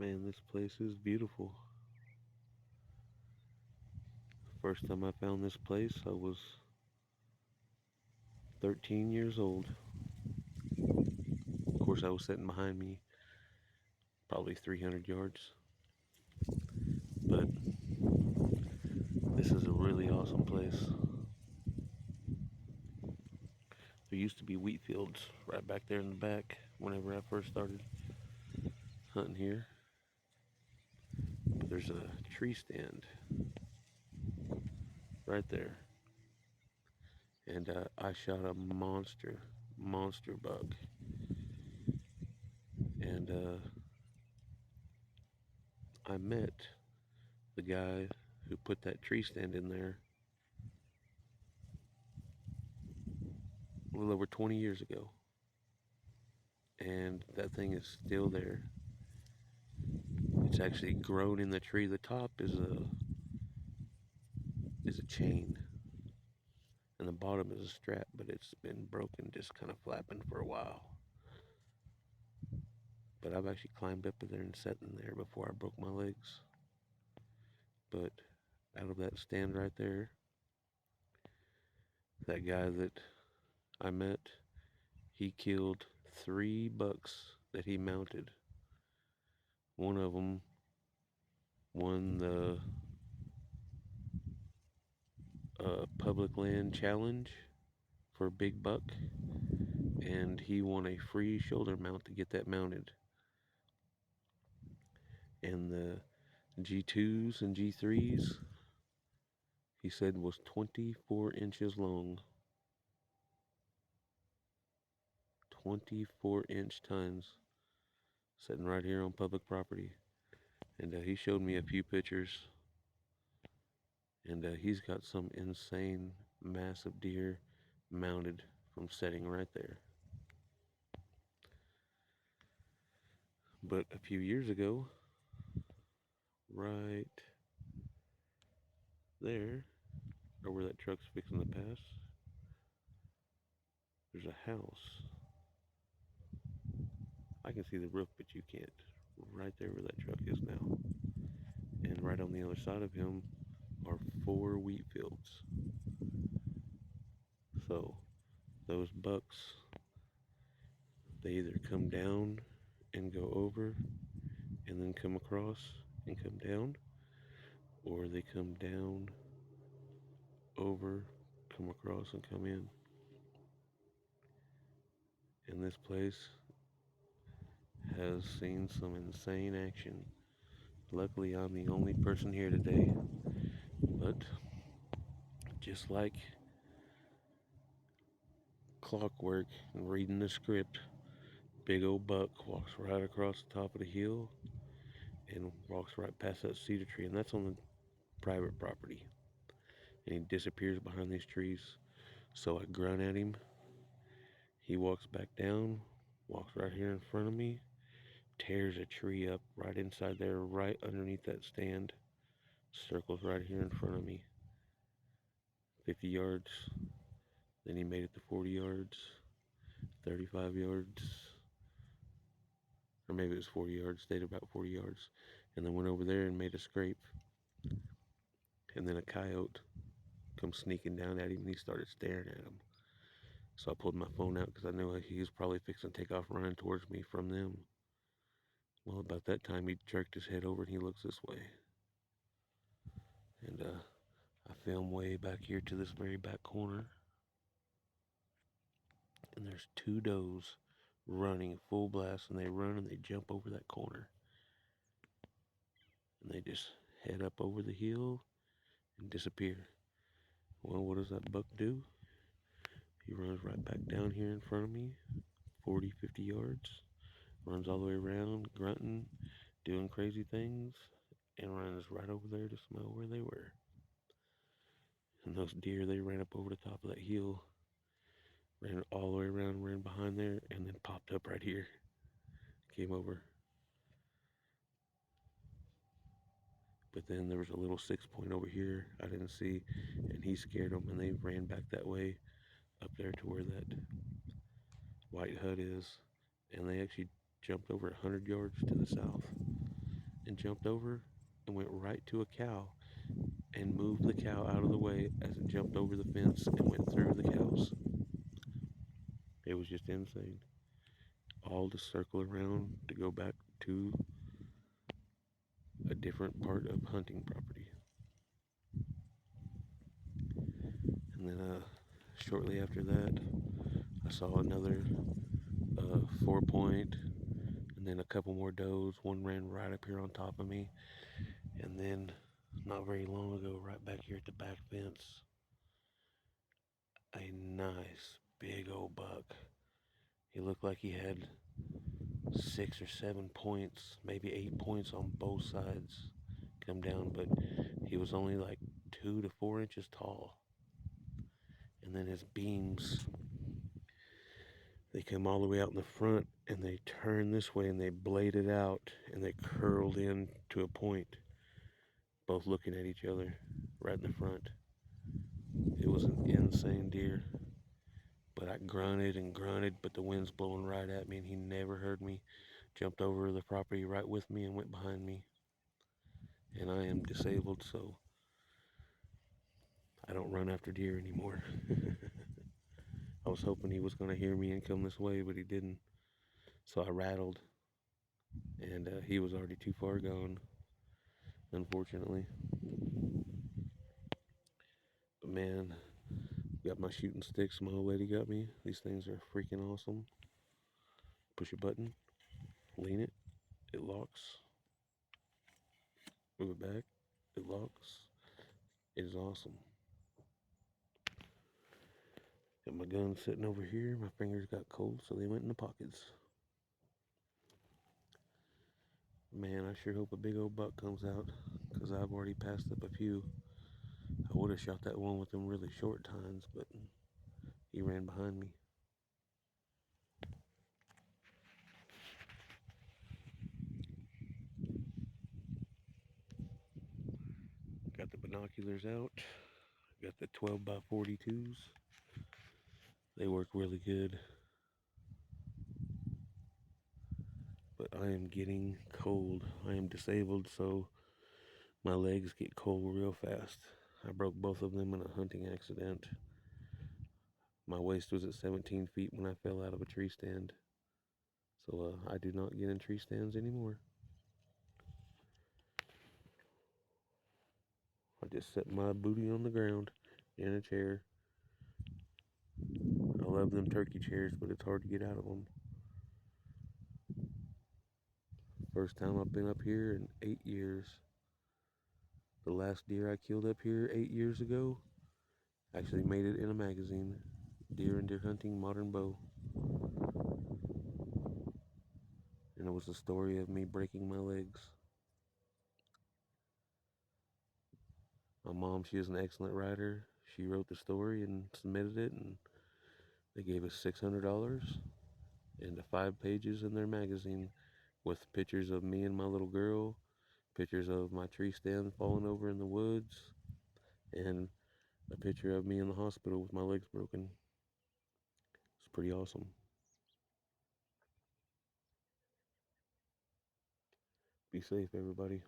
Man, this place is beautiful. First time I found this place, I was 13 years old. Of course, I was sitting behind me, probably 300 yards. But this is a really awesome place. There used to be wheat fields right back there in the back whenever I first started hunting here. But there's a tree stand right there. And I shot a monster buck. And I met the guy who put that tree stand in there a little over 20 years ago. And that thing is still there. It's actually grown in the tree. The top is a chain, and the bottom is a strap, but it's been broken, just kind of flapping for a while. But I've actually climbed up in there and sat in there before I broke my legs. But out of that stand right there, that guy that I met, he killed 3 bucks that he mounted. One of them won the public land challenge for a big buck, and he won a free shoulder mount to get that mounted. And the G2s and G3s, he said, was 24 inches long. 24-inch tines sitting right here on public property. And he showed me a few pictures, and he's got some insane, massive deer mounted from setting right there. But a few years ago, right there, or where that truck's fixing to pass, there's a house. I can see the roof, but you can't. Right there where that truck is now. And right on the other side of him are 4 wheat fields. So those bucks, they either come down and go over and then come across and come down, or they come down, over, come across, and come in. And this place has seen some insane action. Luckily, I'm the only person here today, but just like clockwork and reading the script, big old buck walks right across the top of the hill and walks right past that cedar tree, and that's on the private property. And he disappears behind these trees. So I grunt at him. He walks back down, walks right here in front of me, tears a tree up right inside there, right underneath that stand, circles right here in front of me. 50 yards. Then he made it to 40 yards, 35 yards, or maybe it was 40 yards, stayed about 40 yards, and then went over there and made a scrape. And then a coyote come sneaking down at him, and he started staring at him. So I pulled my phone out because I knew he was probably fixing to take off running towards me from them. Well, about that time, he jerked his head over and he looks this way. And I film way back here to this very back corner. And there's 2 does running full blast, and they run and they jump over that corner. And they just head up over the hill and disappear. Well, what does that buck do? He runs right back down here in front of me, 40, 50 yards, runs all the way around, grunting, doing crazy things, and runs right over there to smell where they were. And those deer, they ran up over the top of that hill, ran all the way around, ran behind there, and then popped up right here. Came over. But then there was a little 6 point over here I didn't see, and he scared them, and they ran back that way up there to where that white hut is, and they actually jumped over 100 yards to the south. and jumped over and went right to a cow and moved the cow out of the way as it jumped over the fence and went through the cows. It was just insane. All to circle around to go back to a different part of hunting property. And then shortly after that, I saw another 4 point, and then a couple more does. One ran right up here on top of me, and then not very long ago, right back here at the back fence, a nice big old buck. He looked like he had 6 or 7 points, maybe 8 points on both sides come down, but he was only like 2 to 4 inches tall. And then his beams, they come all the way out in the front and they turn this way and they bladed out and they curled in to a point, both looking at each other right in the front. It was an insane deer. But I grunted and grunted, but the wind's blowing right at me and he never heard me. Jumped over the property right with me and went behind me. And I am disabled, so I don't run after deer anymore. I was hoping he was going to hear me and come this way, but he didn't. So I rattled, and he was already too far gone, unfortunately. But man, got my shooting sticks my old lady got me. These things are freaking awesome. Push a button, lean it, it locks. Move it back, it locks. It is awesome. Got my gun sitting over here. My fingers got cold, so they went in the pockets. Man, I sure hope a big old buck comes out, because I've already passed up a few. I would have shot that one with them really short tines, but he ran behind me. Got the binoculars out. Got the 12 by 42s. They work really good. But I am getting cold. I am disabled, so my legs get cold real fast. I broke both of them in a hunting accident. My waist was at 17 feet when I fell out of a tree stand. So I do not get in tree stands anymore. I just set my booty on the ground in a chair. I love them turkey chairs, but it's hard to get out of them. First time I've been up here in 8 years. The last deer I killed up here 8 years ago actually made it in a magazine. Deer and Deer Hunting Modern Bow. And it was the story of me breaking my legs. My mom, she is an excellent writer. She wrote the story and submitted it, and they gave us $600 and the 5 pages in their magazine with pictures of me and my little girl, pictures of my tree stand falling over in the woods, and a picture of me in the hospital with my legs broken. It's pretty awesome. Be safe, everybody.